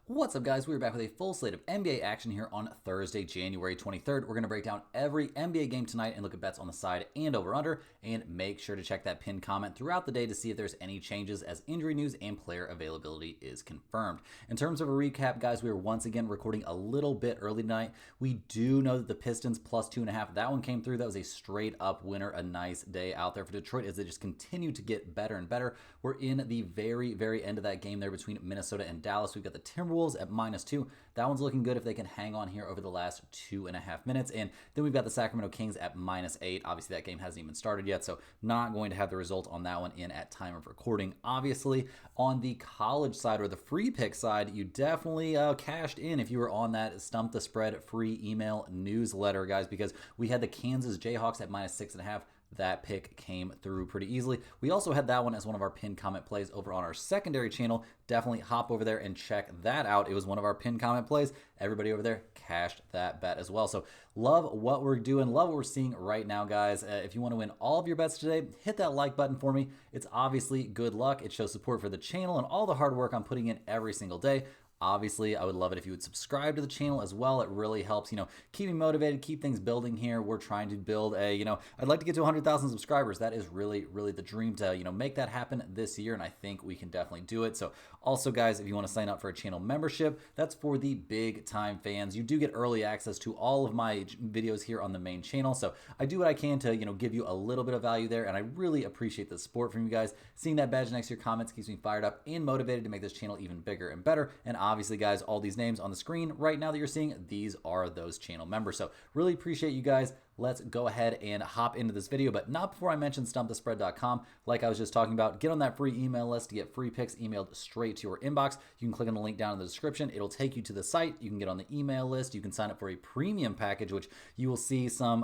What's up, guys? We're back with a full slate of NBA action here on Thursday, January 23rd. We're going to break down every NBA game tonight and look at bets on the side and over-under, and make sure to check that pinned comment throughout the day to see if there's any changes as injury news and player availability is confirmed. In terms of a recap, guys, we are once again recording a little bit early tonight. We do know that the Pistons plus 2.5, that one came through. That was a straight-up winner. A nice day out there for Detroit as they just continue to get better and better. We're in the very, very end of that game there between Minnesota and Dallas. We've got the Timberwolves at -2. That one's looking good if they can hang on here over the last 2.5 minutes. And then we've got the Sacramento Kings at -8. Obviously, that game hasn't even started yet, so not going to have the result on that one in at time of recording. Obviously, on the college side or the free pick side, you definitely cashed in if you were on that Stump the Spread free email newsletter, guys, because we had the Kansas Jayhawks at -6.5. That pick came through pretty easily. We also had that one as one of our pinned comment plays over on our secondary channel. Definitely hop over there and check that out. It was one of our pinned comment plays. Everybody over there cashed that bet as well. So love what we're doing. Love what we're seeing right now, guys. If you want to win all of your bets today, hit that like button for me. It's obviously good luck. It shows support for the channel and all the hard work I'm putting in every single day. Obviously, I would love it if you would subscribe to the channel as well. It really helps, keep me motivated, keep things building here. We're trying to build I'd like to get to 100,000 subscribers. That is really, really the dream to, make that happen this year, and I think we can definitely do it. So also, guys, if you want to sign up for a channel membership, that's for the big time fans. You do get early access to all of my videos here on the main channel. So I do what I can to, give you a little bit of value there, and I really appreciate the support from you guys. Seeing that badge next to your comments keeps me fired up and motivated to make this channel even bigger and better. And obviously, guys, all these names on the screen right now that you're seeing, these are those channel members. So really appreciate you guys. Let's go ahead and hop into this video, but not before I mention stumpthespread.com. Like I was just talking about, get on that free email list to get free picks emailed straight to your inbox. You can click on the link down in the description. It'll take you to the site. You can get on the email list. You can sign up for a premium package, which you will see some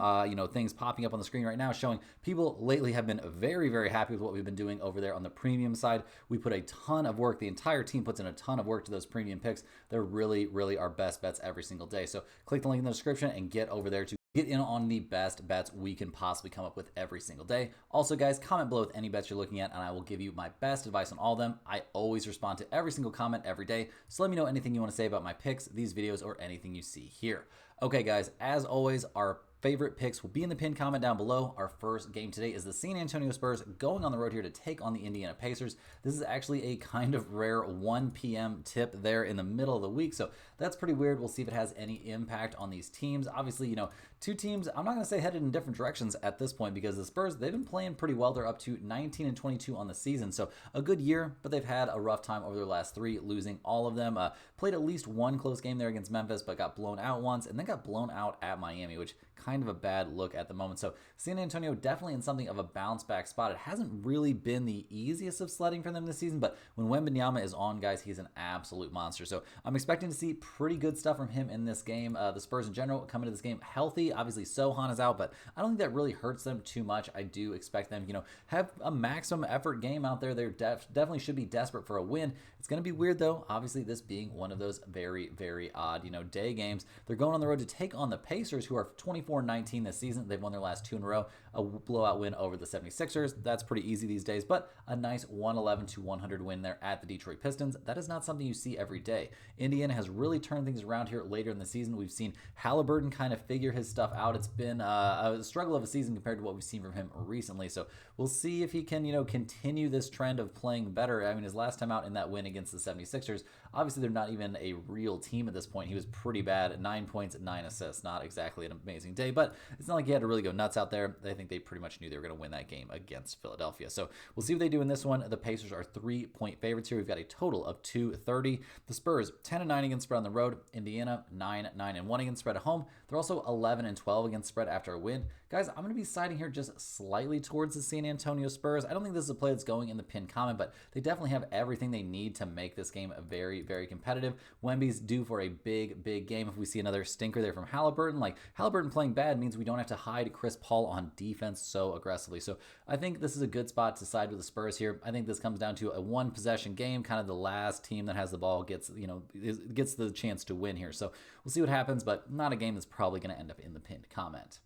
things popping up on the screen right now showing people lately have been very, very happy with what we've been doing over there on the premium side. We put a ton of work. The entire team puts in a ton of work to those premium picks. They're really, really our best bets every single day. So click the link in the description and get over there to get in on the best bets we can possibly come up with every single day. Also, guys, comment below with any bets you're looking at, and I will give you my best advice on all of them. I always respond to every single comment every day, so let me know anything you want to say about my picks, these videos, or anything you see here. Okay, guys, as always, our favorite picks will be in the pinned comment down below. Our first game today is the San Antonio Spurs going on the road here to take on the Indiana Pacers. This is actually a kind of rare 1 p.m. tip there in the middle of the week, so that's pretty weird. We'll see if it has any impact on these teams. Obviously, two teams, I'm not going to say headed in different directions at this point because the Spurs, they've been playing pretty well. They're up to 19-22 on the season, so a good year, but they've had a rough time over their last 3, losing all of them. Played at least one close game there against Memphis, but got blown out once, and then got blown out at Miami, which kind of a bad look at the moment. So San Antonio definitely in something of a bounce back spot. It hasn't really been the easiest of sledding for them this season, but when Wembanyama is on, guys, he's an absolute monster. So I'm expecting to see pretty good stuff from him in this game. The Spurs in general come into this game healthy. Obviously, Sohan is out, but I don't think that really hurts them too much. I do expect them, have a maximum effort game out there. They definitely should be desperate for a win. It's going to be weird, though, obviously, this being one of those very, very odd, day games. They're going on the road to take on the Pacers, who are 24-19 this season. They've won their last 2 in a row. A blowout win over the 76ers. That's pretty easy these days, but a nice 111-100 win there at the Detroit Pistons. That is not something you see every day. Indiana has really turned things around here later in the season. We've seen Halliburton kind of figure his stuff out. It's been a struggle of a season compared to what we've seen from him recently, so we'll see if he can, continue this trend of playing better. I mean, his last time out in that win against the 76ers, obviously they're not even a real team at this point. He was pretty bad, 9 points, 9 assists. Not exactly an amazing day, but it's not like he had to really go nuts out there. I think they pretty much knew they were going to win that game against Philadelphia. So we'll see what they do in this one. The Pacers are 3-point favorites here. We've got a total of 230. The Spurs 10-9 against spread on the road. Indiana 9-1 against spread at home. They're also 11-12 against spread after a win. Guys, I'm going to be siding here just slightly towards the San Antonio Spurs. I don't think this is a play that's going in the pinned comment, but they definitely have everything they need to make this game very, very competitive. Wemby's due for a big, big game. If we see another stinker there from Halliburton, like Halliburton playing bad means we don't have to hide Chris Paul on defense so aggressively. So I think this is a good spot to side with the Spurs here. I think this comes down to a 1-possession game. Kind of the last team that has the ball gets the chance to win here. So we'll see what happens, but not a game that's probably going to end up in the pinned comment.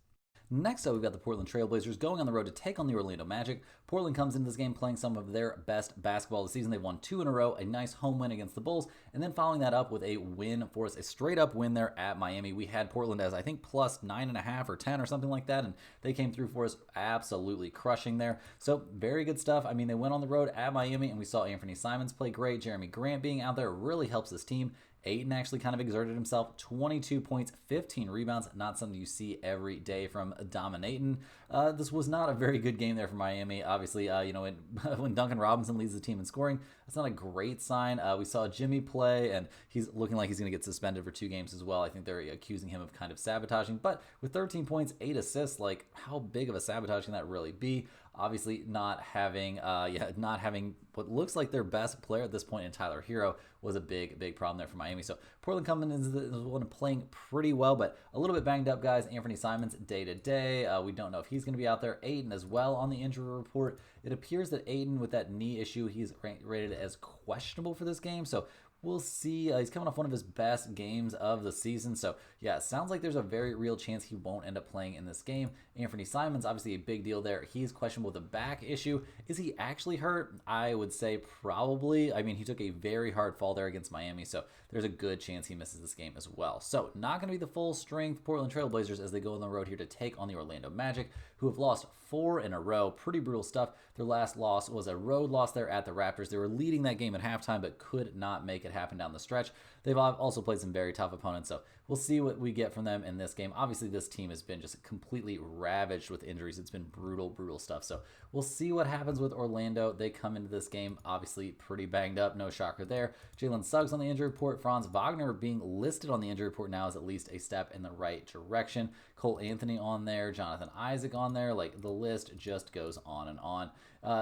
Next up, we've got the Portland Trail Blazers going on the road to take on the Orlando Magic. Portland comes into this game playing some of their best basketball of the season. They've won 2 in a row, a nice home win against the Bulls, and then following that up with a win for us, a straight up win there at Miami. We had Portland as, I think, plus 9.5 or 10 or something like that, and they came through for us, absolutely crushing there. So, very good stuff. I mean, they went on the road at Miami, and we saw Anthony Simons play great. Jeremy Grant being out there really helps this team. Ayton actually kind of exerted himself. 22 points, 15 rebounds. Not something you see every day from dominating. This was not a very good game there for Miami. Obviously, when Duncan Robinson leads the team in scoring, that's not a great sign. We saw Jimmy play, and he's looking like he's going to get suspended for 2 games as well. I think they're accusing him of kind of sabotaging. But with 13 points, 8 assists, like how big of a sabotage can that really be? Obviously, not having what looks like their best player at this point in Tyler Hero was a big problem there for Miami. So Portland coming into this one playing pretty well, but a little bit banged up, guys. Anthony Simons day to day. We don't know if he's going to be out there. Ayton as well on the injury report. It appears that Ayton with that knee issue, he's rated as questionable for this game. So we'll see. He's coming off one of his best games of the season. So, yeah, it sounds like there's a very real chance he won't end up playing in this game. Anthony Simons, obviously a big deal there. He's questionable with a back issue. Is he actually hurt? I would say probably. I mean, he took a very hard fall there against Miami, so there's a good chance he misses this game as well. So, not going to be the full strength Portland Trail Blazers as they go on the road here to take on the Orlando Magic, who have lost 4 in a row. Pretty brutal stuff. Their last loss was a road loss there at the Raptors. They were leading that game at halftime, but could not make it happen down the stretch. They've also played some very tough opponents, so we'll see what we get from them in this game. Obviously, this team has been just completely ravaged with injuries. It's been brutal stuff. So we'll see what happens with Orlando. They come into this game obviously pretty banged up. No shocker there. Jalen Suggs on the injury report. Franz Wagner being listed on the injury report now is at least a step in the right direction. Cole Anthony on there. Jonathan Isaac on there. Like, the list just goes on and on.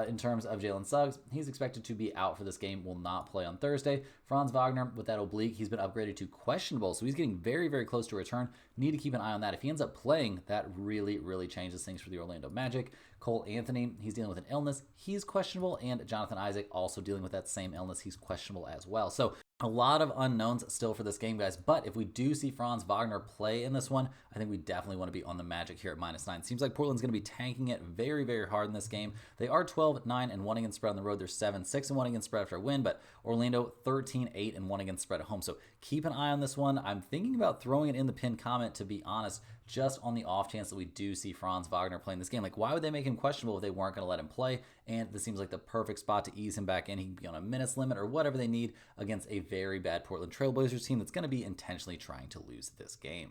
In terms of Jalen Suggs, he's expected to be out for this game, will not play on Thursday. Franz Wagner, with that oblique, he's been upgraded to questionable, so he's getting very close to return. Need to keep an eye on that. If he ends up playing, that really changes things for the Orlando Magic. Cole Anthony, he's dealing with an illness. He's questionable, and Jonathan Isaac also dealing with that same illness. He's questionable as well. So a lot of unknowns still for this game, guys. But if we do see Franz Wagner play in this one, I think we definitely want to be on the Magic here at -9. Seems like Portland's going to be tanking it very hard in this game. They are 12-9-1 against spread on the road. They're 7-6-1 against spread after a win, but Orlando 13-8-1 against spread at home. So keep an eye on this one. I'm thinking about throwing it in the pinned comment, to be honest, just on the off chance that we do see Franz Wagner playing this game. Like, why would they make him questionable if they weren't going to let him play? And this seems like the perfect spot to ease him back in. He can be on a minutes limit or whatever they need against a very bad Portland Trail Blazers team that's going to be intentionally trying to lose this game.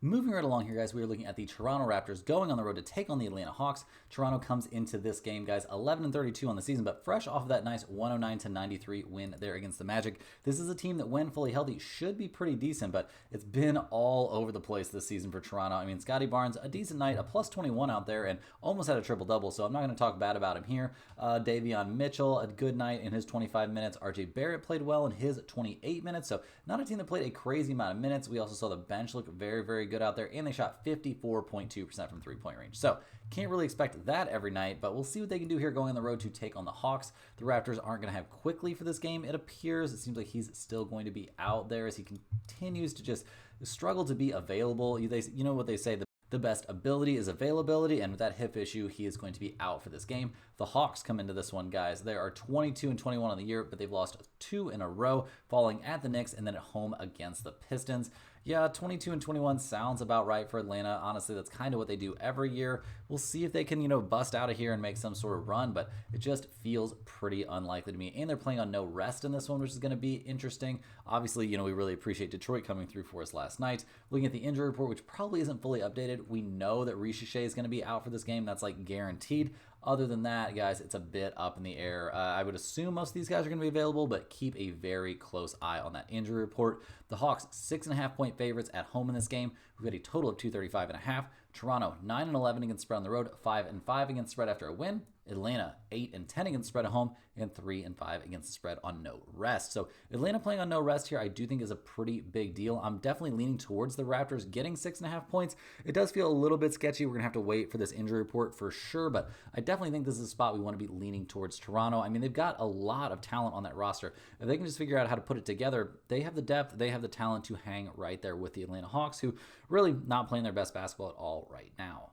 Moving right along here, guys, we are looking at the Toronto Raptors going on the road to take on the Atlanta Hawks. Toronto comes into this game, guys, 11-32 on the season, but fresh off of that nice 109-93 win there against the Magic. This is a team that, when fully healthy, should be pretty decent, but it's been all over the place this season for Toronto. I mean, Scotty Barnes, a decent night, a plus 21 out there, and almost had a triple-double, so I'm not going to talk bad about him here. Davion Mitchell, a good night in his 25 minutes. RJ Barrett played well in his 28 minutes, so not a team that played a crazy amount of minutes. We also saw the bench look very good out there, and they shot 54.2% from three-point range. So can't really expect that every night, but we'll see what they can do here going on the road to take on the Hawks. The Raptors aren't going to have Quickly for this game, it appears. It seems like he's still going to be out there as he continues to just struggle to be available. You know what they say, the best ability is availability, and with that hip issue, he is going to be out for this game. The Hawks come into this one, guys. They are 22-21 on the year, but they've lost 2 in a row, falling at the Knicks and then at home against the Pistons. Yeah, 22-21 sounds about right for Atlanta. Honestly, that's kind of what they do every year. We'll see if they can, bust out of here and make some sort of run, but it just feels pretty unlikely to me. And they're playing on no rest in this one, which is going to be interesting. Obviously, we really appreciate Detroit coming through for us last night. Looking at the injury report, which probably isn't fully updated, we know that Richeche is going to be out for this game. That's like guaranteed. Other than that, guys, it's a bit up in the air. I would assume most of these guys are going to be available, but keep a very close eye on that injury report. The Hawks, 6.5-point favorites at home in this game. We've got a total of 235.5. Toronto, 9-11 against spread on the road, 5-5 against spread after a win. Atlanta, 8-10 against spread at home, and 3-5 against the spread on no rest. So Atlanta playing on no rest here, I do think is a pretty big deal. I'm definitely leaning towards the Raptors getting 6.5 points. It does feel a little bit sketchy. We're going to have to wait for this injury report for sure, but I definitely think this is a spot we want to be leaning towards Toronto. I mean, they've got a lot of talent on that roster. If they can just figure out how to put it together, they have the depth, they have the talent to hang right there with the Atlanta Hawks, who really not playing their best basketball at all right now.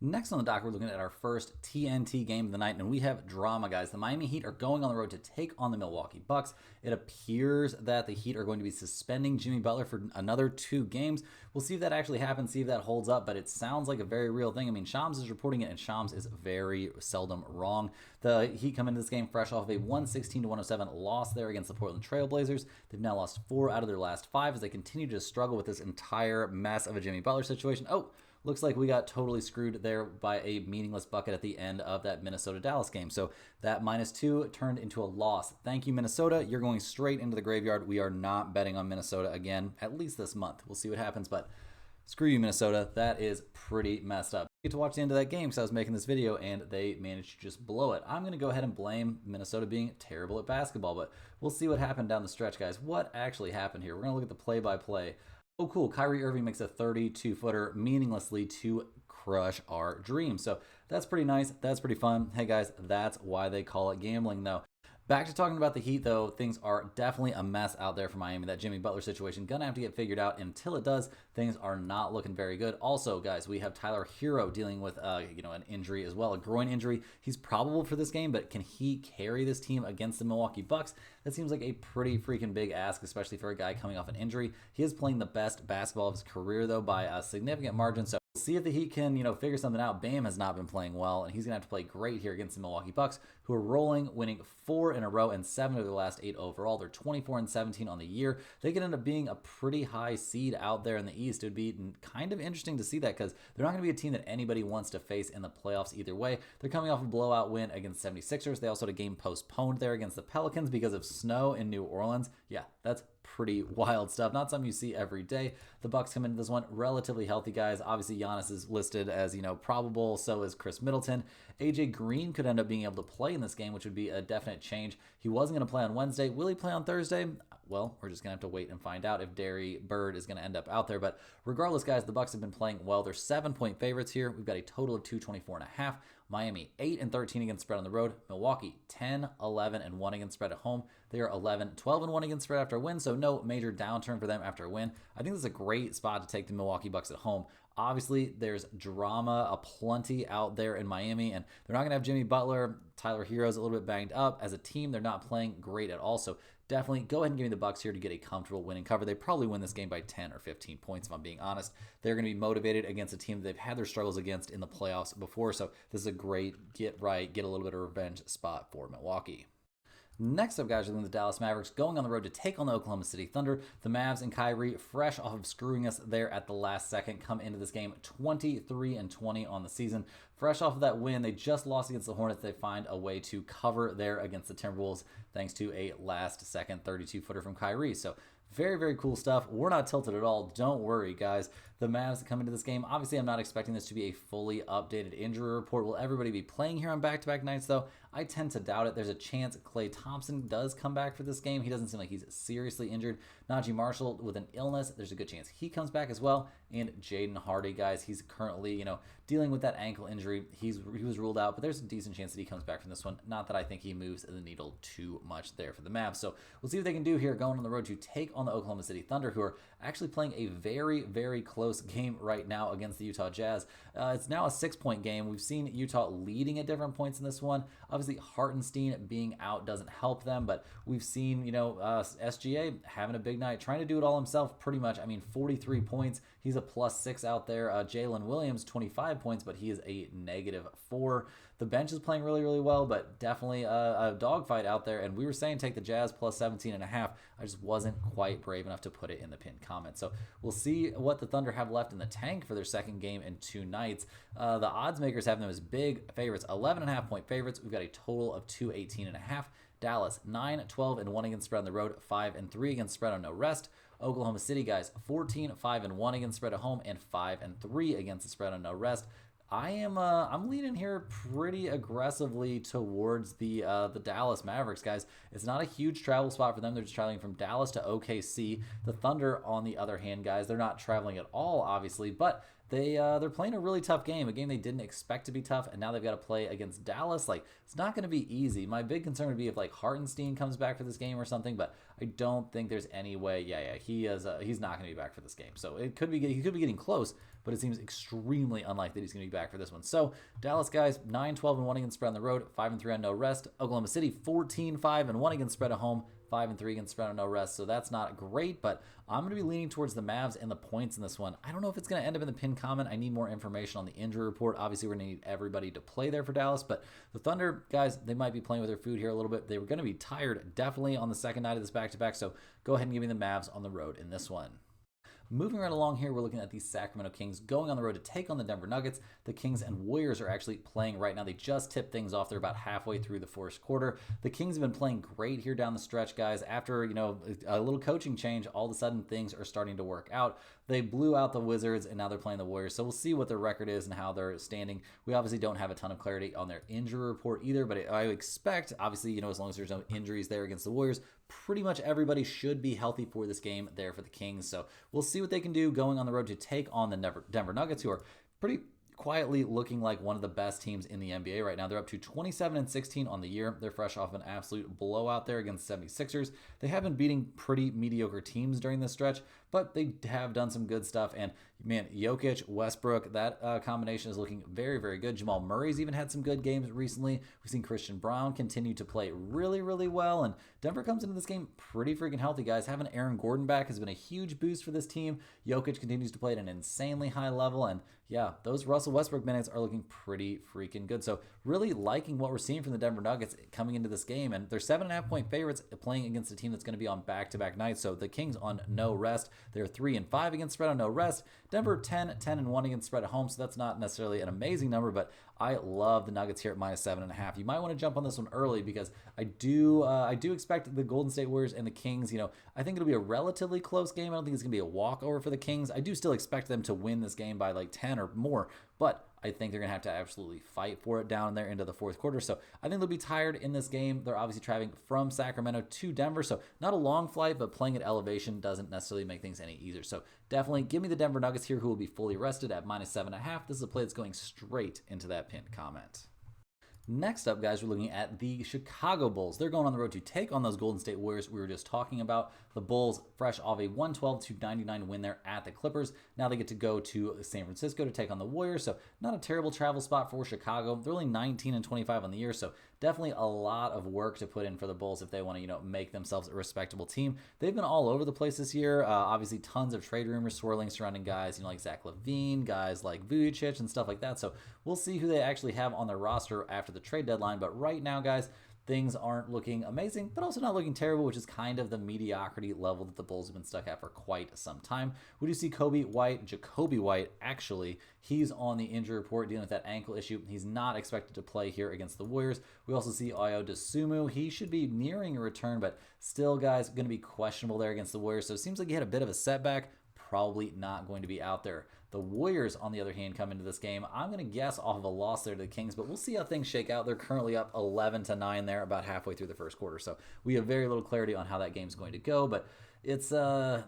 Next on the dock, we're looking at our first TNT game of the night, and we have drama, guys. The Miami Heat are going on the road to take on the Milwaukee Bucks. It appears that the Heat are going to be suspending Jimmy Butler for another 2 games. We'll see if that actually happens, see if that holds up, but it sounds like a very real thing. I mean, Shams is reporting it, and Shams is very seldom wrong. The Heat come into this game fresh off of a 116-107 loss there against the Portland Trail Blazers. They've now lost 4 out of their last 5 as they continue to struggle with this entire mess of a Jimmy Butler situation. Oh, looks like we got totally screwed there by a meaningless bucket at the end of that Minnesota-Dallas game. So that -2 turned into a loss. Thank you, Minnesota. You're going straight into the graveyard. We are not betting on Minnesota again, at least this month. We'll see what happens, but screw you, Minnesota. That is pretty messed up. I get to watch the end of that game because I was making this video and they managed to just blow it. I'm going to go ahead and blame Minnesota being terrible at basketball, but we'll see what happened down the stretch, guys. What actually happened here? We're going to look at the play-by-play. Oh, cool. Kyrie Irving makes a 32-footer meaninglessly to crush our dream. So that's pretty nice. That's pretty fun. Hey, guys, that's why they call it gambling, though. Back to talking about the Heat, though, things are definitely a mess out there for Miami. That Jimmy Butler situation gonna have to get figured out. Until it does, things are not looking very good. Also, guys, we have Tyler Hero dealing with an injury as well, a groin injury. He's probable for this game, but can he carry this team against the Milwaukee Bucks? That seems like a pretty freaking big ask, especially for a guy coming off an injury. He is playing the best basketball of his career, though, by a significant margin. So we'll see if the Heat can, figure something out. Bam has not been playing well, and he's going to have to play great here against the Milwaukee Bucks, who are rolling, winning 4 in a row and 7 of their last 8 overall. They're 24-17 on the year. They could end up being a pretty high seed out there in the East. It would be kind of interesting to see that because they're not going to be a team that anybody wants to face in the playoffs either way. They're coming off a blowout win against 76ers. They also had a game postponed there against the Pelicans because of snow in New Orleans. Yeah, that's pretty wild stuff. Not something you see every day. The Bucks come into this one relatively healthy, guys. Obviously, Giannis is listed as, probable. So is Chris Middleton. AJ Green could end up being able to play in this game, which would be a definite change. He wasn't going to play on Wednesday. Will he play on Thursday? Well, we're just going to have to wait and find out if Derry Bird is going to end up out there. But regardless, guys, the Bucks have been playing well. They're 7-point favorites here. We've got a total of 224.5. Miami 8-13 against spread on the road. Milwaukee 10-11-1 against spread at home. They are 11-12-1 against spread after a win, so no major downturn for them after a win. I think this is a great spot to take the Milwaukee Bucks at home. Obviously, there's drama aplenty out there in Miami, and they're not going to have Jimmy Butler. Tyler Hero's a little bit banged up. As a team, they're not playing great at all, so definitely go ahead and give me the Bucks here to get a comfortable winning cover. They probably win this game by 10 or 15 points, if I'm being honest. They're going to be motivated against a team that they've had their struggles against in the playoffs before, so this is a great get right, get a little bit of revenge spot for Milwaukee. Next up, guys, are the Dallas Mavericks going on the road to take on the Oklahoma City Thunder. The Mavs and Kyrie, fresh off of screwing us there at the last second, come into this game 23-20 on the season. Fresh off of that win, they just lost against the Hornets. They find a way to cover there against the Timberwolves thanks to a last-second 32-footer from Kyrie. So very, very cool stuff. We're not tilted at all. Don't worry, guys. The Mavs that come into this game, obviously I'm not expecting this to be a fully updated injury report. Will everybody be playing here on back-to-back nights, though? I tend to doubt it. There's a chance Klay Thompson does come back for this game. He doesn't seem like he's seriously injured. Najee Marshall with an illness, there's a good chance he comes back as well. And Jaden Hardy, guys, he's currently, dealing with that ankle injury. He was ruled out, but there's a decent chance that he comes back from this one. Not that I think he moves the needle too much there for the Mavs. So we'll see what they can do here going on the road to take on the Oklahoma City Thunder, who are actually playing a very, very close game right now against the Utah Jazz. It's now a 6-point game. We've seen Utah leading at different points in this one. Obviously, Hartenstein being out doesn't help them, but we've seen, SGA having a big night, trying to do it all himself pretty much. 43 points. He's a +6 out there. Jalen Williams, 25 points, but he is a -4. The bench is playing really, really well, but definitely a dogfight out there. And we were saying take the Jazz +17.5. I just wasn't quite brave enough to put it in the pinned comment. So we'll see what the Thunder have left in the tank for their second game in 2 nights. The odds makers have them as big favorites, 11.5-point favorites. We've got a total of 218.5. Dallas 9-12-1 against spread on the road, 5-3 against spread on no rest. Oklahoma City, guys, 14-5-1 against spread at home and 5-3 against the spread on no rest. I'm leaning here pretty aggressively towards the Dallas Mavericks, guys. It's not a huge travel spot for them. They're just traveling from Dallas to OKC. The Thunder, on the other hand, guys, they're not traveling at all, obviously, but they're playing a really tough game, a game they didn't expect to be tough, and now they've got to play against Dallas. Like, it's not going to be easy. My big concern would be if like Hartenstein comes back for this game or something, but I don't think there's any way. Yeah, he's not going to be back for this game. So he could be getting close, but it seems extremely unlikely that he's going to be back for this one. So Dallas guys 9-12-1 against spread on the road, 5-3 on no rest. Oklahoma City 14-5-1 against spread at home, 5-3 against spread on no rest. So that's not great, but I'm going to be leaning towards the Mavs and the points in this one. I don't know if it's going to end up in the pinned comment. I need more information on the injury report. Obviously, we're going to need everybody to play there for Dallas, but the Thunder, guys, they might be playing with their food here a little bit. They were going to be tired definitely on the second night of this back-to-back, so go ahead and give me the Mavs on the road in this one. Moving right along here, we're looking at the Sacramento Kings going on the road to take on the Denver Nuggets. The Kings and Warriors are actually playing right now. They just tipped things off. They're about halfway through the first quarter. The Kings have been playing great here down the stretch, guys. After, a little coaching change, all of a sudden things are starting to work out. They blew out the Wizards, and now they're playing the Warriors. So we'll see what their record is and how they're standing. We obviously don't have a ton of clarity on their injury report either, but I expect, obviously, as long as there's no injuries there against the Warriors, pretty much everybody should be healthy for this game there for the Kings. So we'll see what they can do going on the road to take on the Denver Nuggets, who are pretty quietly looking like one of the best teams in the NBA right now. They're up to 27-16 on the year. They're fresh off an absolute blowout there against 76ers. They have been beating pretty mediocre teams during this stretch, but they have done some good stuff. And man, Jokic, Westbrook, that combination is looking very, very good. Jamal Murray's even had some good games recently. We've seen Christian Brown continue to play really, really well. And Denver comes into this game pretty freaking healthy, guys. Having Aaron Gordon back has been a huge boost for this team. Jokic continues to play at an insanely high level. And yeah, those Russell Westbrook minutes are looking pretty freaking good. So really liking what we're seeing from the Denver Nuggets coming into this game. And they're 7.5-point favorites playing against a team that's going to be on back-to-back nights. So the Kings on no rest. They're 3-5 against spread on no rest. Denver 10-1 against spread at home. So that's not necessarily an amazing number, but I love the Nuggets here at -7.5. You might want to jump on this one early because I do expect the Golden State Warriors and the Kings. I think it'll be a relatively close game. I don't think it's going to be a walkover for the Kings. I do still expect them to win this game by like 10 or more, but I think they're going to have to absolutely fight for it down there into the fourth quarter. So I think they'll be tired in this game. They're obviously traveling from Sacramento to Denver. So not a long flight, but playing at elevation doesn't necessarily make things any easier. So definitely give me the Denver Nuggets here, who will be fully rested at -7.5. This is a play that's going straight into that pinned comment. Next up, guys, we're looking at the Chicago Bulls. They're going on the road to take on those Golden State Warriors we were just talking about. The Bulls, fresh off a 112-99 win there at the Clippers. Now they get to go to San Francisco to take on the Warriors. So not a terrible travel spot for Chicago. They're only 19-25 on the year, so definitely a lot of work to put in for the Bulls if they want to, make themselves a respectable team. They've been all over the place this year. Obviously, tons of trade rumors swirling surrounding guys, like Zach LaVine, guys like Vujicic and stuff like that. So we'll see who they actually have on their roster after the trade deadline. But right now, guys, things aren't looking amazing, but also not looking terrible, which is kind of the mediocrity level that the Bulls have been stuck at for quite some time. We do see Jacoby White, actually, he's on the injury report dealing with that ankle issue. He's not expected to play here against the Warriors. We also see Ayo Dosunmu. He should be nearing a return, but still, guys, going to be questionable there against the Warriors. So it seems like he had a bit of a setback. Probably not going to be out there. The Warriors, on the other hand, come into this game. I'm going to guess off of a loss there to the Kings, but we'll see how things shake out. They're currently up 11-9 there, about halfway through the first quarter. So we have very little clarity on how that game's going to go, but it's, I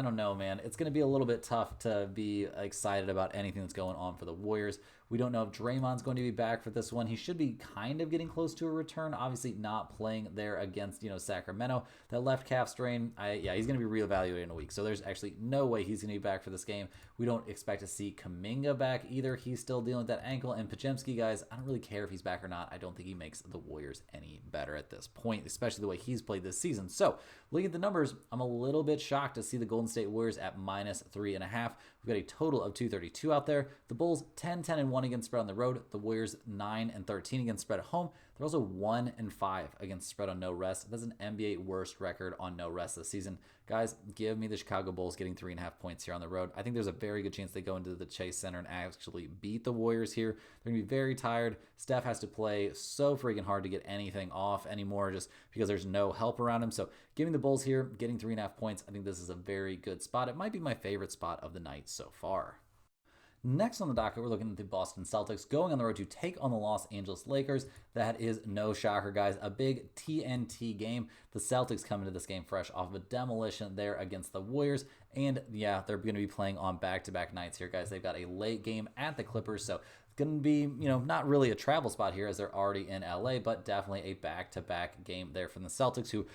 don't know, man. It's going to be a little bit tough to be excited about anything that's going on for the Warriors. We don't know if Draymond's going to be back for this one. He should be kind of getting close to a return. Obviously not playing there against, Sacramento. That left calf strain, he's going to be reevaluated in a week. So there's actually no way he's going to be back for this game. We don't expect to see Kuminga back either. He's still dealing with that ankle. And Podziemski, guys, I don't really care if he's back or not. I don't think he makes the Warriors any better at this point, especially the way he's played this season. So looking at the numbers, I'm a little bit shocked to see the Golden State Warriors at -3.5. We've got a total of 232 out there. The Bulls 10-1 against spread on the road. The Warriors 9-13 against spread at home. They're also 1-5 against spread on no rest. That's an NBA worst record on no rest this season. Guys, give me the Chicago Bulls getting 3.5 points here on the road. I think there's a very good chance they go into the Chase Center and actually beat the Warriors here. They're going to be very tired. Steph has to play so freaking hard to get anything off anymore just because there's no help around him. So giving the Bulls here, getting 3.5 points, I think this is a very good spot. It might be my favorite spot of the night so far. Next on the docket, we're looking at the Boston Celtics going on the road to take on the Los Angeles Lakers. That is no shocker, guys. A big TNT game. The Celtics come into this game fresh off of a demolition there against the Warriors. And yeah, they're going to be playing on back-to-back nights here, guys. They've got a late game at the Clippers, so going to be, not really a travel spot here as they're already in LA, but definitely a back-to-back game there from the Celtics who,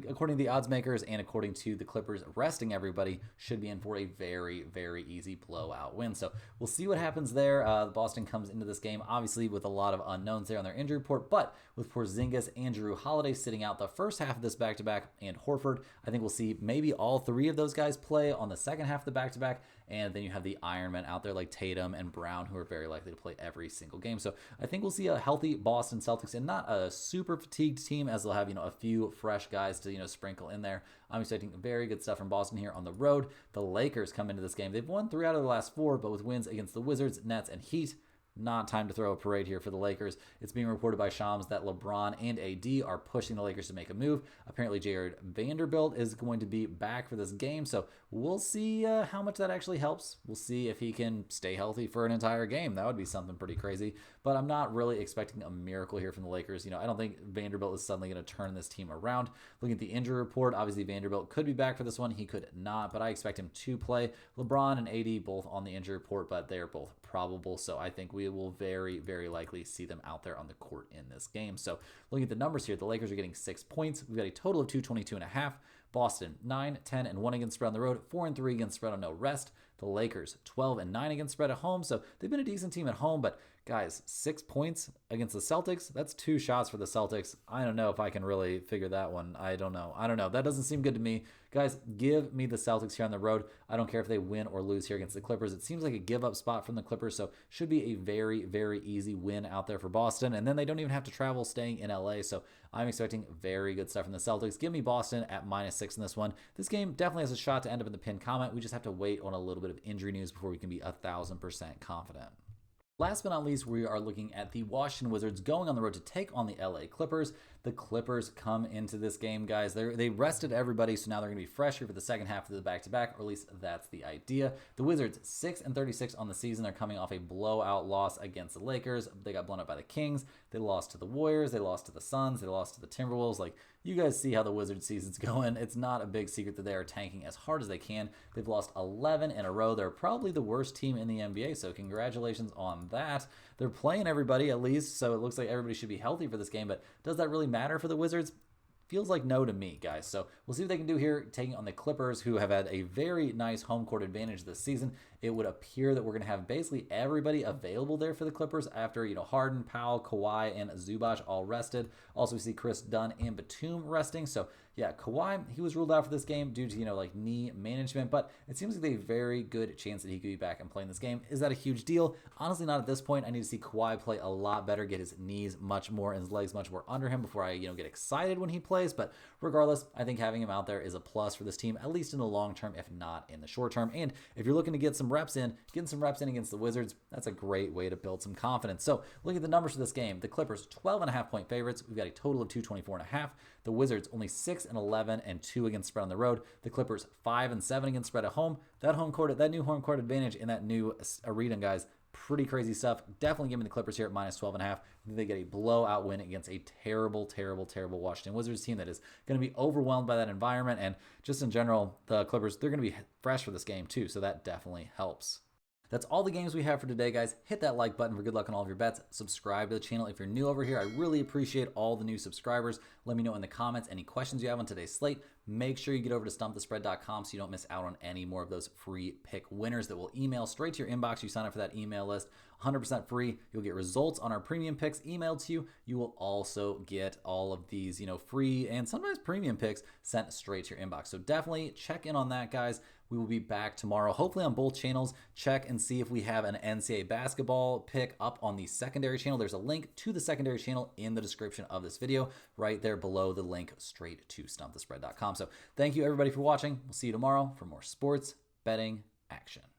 according to the odds makers and according to the Clippers resting everybody, should be in for a very, very easy blowout win. So we'll see what happens there. Boston comes into this game, obviously, with a lot of unknowns there on their injury report, but with Porzingis and Jrue Holiday sitting out the first half of this back-to-back and Horford, I think we'll see maybe all three of those guys play on the second half of the back-to-back. And then you have the Ironmen out there like Tatum and Brown, who are very likely to play every single game. So I think we'll see a healthy Boston Celtics and not a super fatigued team, as they'll have, a few fresh guys to, sprinkle in there. I'm expecting very good stuff from Boston here on the road. The Lakers come into this game. They've won 3 out of the last 4, but with wins against the Wizards, Nets, and Heat. Not time to throw a parade here for the Lakers. It's being reported by Shams that LeBron and AD are pushing the Lakers to make a move. Apparently, Jared Vanderbilt is going to be back for this game, so we'll see how much that actually helps. We'll see if he can stay healthy for an entire game. That would be something pretty crazy, but I'm not really expecting a miracle here from the Lakers. I don't think Vanderbilt is suddenly going to turn this team around. Looking at the injury report, obviously Vanderbilt could be back for this one. He could not, but I expect him to play. LeBron and AD both on the injury report, but they are both probable, so I think we will very, very likely see them out there on the court in this game. So looking at the numbers here, the Lakers are getting 6 points. We've got a total of 222.5. Boston 9, 10, and 1 against spread on the road, 4 and 3 against spread on no rest. The Lakers 12 and 9 against spread at home, so they've been a decent team at home, but guys, 6 points against the Celtics, that's 2 shots for the Celtics. I don't know if I can really figure that one. I don't know. That doesn't seem good to me. Guys, give me the Celtics here on the road. I don't care if they win or lose here against the Clippers. It seems like a give-up spot from the Clippers, so should be a very, very easy win out there for Boston. And then they don't even have to travel staying in LA, so I'm expecting very good stuff from the Celtics. Give me Boston at -6 in this one. This game definitely has a shot to end up in the pinned comment. We just have to wait on a little bit of injury news before we can be 1,000% confident. Last but not least, we are looking at the Washington Wizards going on the road to take on the LA Clippers. The Clippers come into this game, guys. They rested everybody, so now they're going to be fresh here for the second half of the back-to-back, or at least that's the idea. The Wizards, 6 and 36 on the season. They're coming off a blowout loss against the Lakers. They got blown up by the Kings. They lost to the Warriors. They lost to the Suns. They lost to the Timberwolves. You guys see how the Wizards season's going. It's not a big secret that they are tanking as hard as they can. They've lost 11 in a row. They're probably the worst team in the NBA, so congratulations on that. They're playing everybody at least, so it looks like everybody should be healthy for this game, but does that really matter for the Wizards? Feels like no to me, guys. So we'll see what they can do here, taking on the Clippers, who have had a very nice home court advantage this season. It would appear that we're going to have basically everybody available there for the Clippers after, Harden, Powell, Kawhi, and Zubac all rested. Also, we see Chris Dunn and Batum resting. So, yeah, Kawhi, he was ruled out for this game due to, knee management, but it seems like a very good chance that he could be back and playing this game. Is that a huge deal? Honestly, not at this point. I need to see Kawhi play a lot better, get his knees much more and his legs much more under him before I, get excited when he plays. But regardless, I think having him out there is a plus for this team, at least in the long term, if not in the short term. And if you're looking to get some reps in, getting some reps in against the Wizards, that's a great way to build some confidence. So looking at the numbers for this game, the Clippers 12.5 point favorites. We've got a total of 224.5. The Wizards only 6 and 11 and 2 against spread on the road. The Clippers 5 and 7 against spread at home. That new home court advantage in that new arena, guys, pretty crazy stuff. Definitely give me the Clippers here at -12.5. They get a blowout win against a terrible, terrible, terrible Washington Wizards team that is going to be overwhelmed by that environment. And just in general, the Clippers, they're going to be fresh for this game too, so that definitely helps. That's all the games we have for today, guys. Hit that like button for good luck on all of your bets. Subscribe to the channel if you're new over here. I really appreciate all the new subscribers. Let me know in the comments any questions you have on today's slate. Make sure you get over to stumpthespread.com so you don't miss out on any more of those free pick winners that will email straight to your inbox. You sign up for that email list, 100% free. You'll get results on our premium picks emailed to you. You will also get all of these, free and sometimes premium picks sent straight to your inbox. So definitely check in on that, guys. We will be back tomorrow, hopefully on both channels. Check and see if we have an NCAA basketball pick up on the secondary channel. There's a link to the secondary channel in the description of this video, right there below the link straight to stumpthespread.com. So thank you everybody for watching. We'll see you tomorrow for more sports betting action.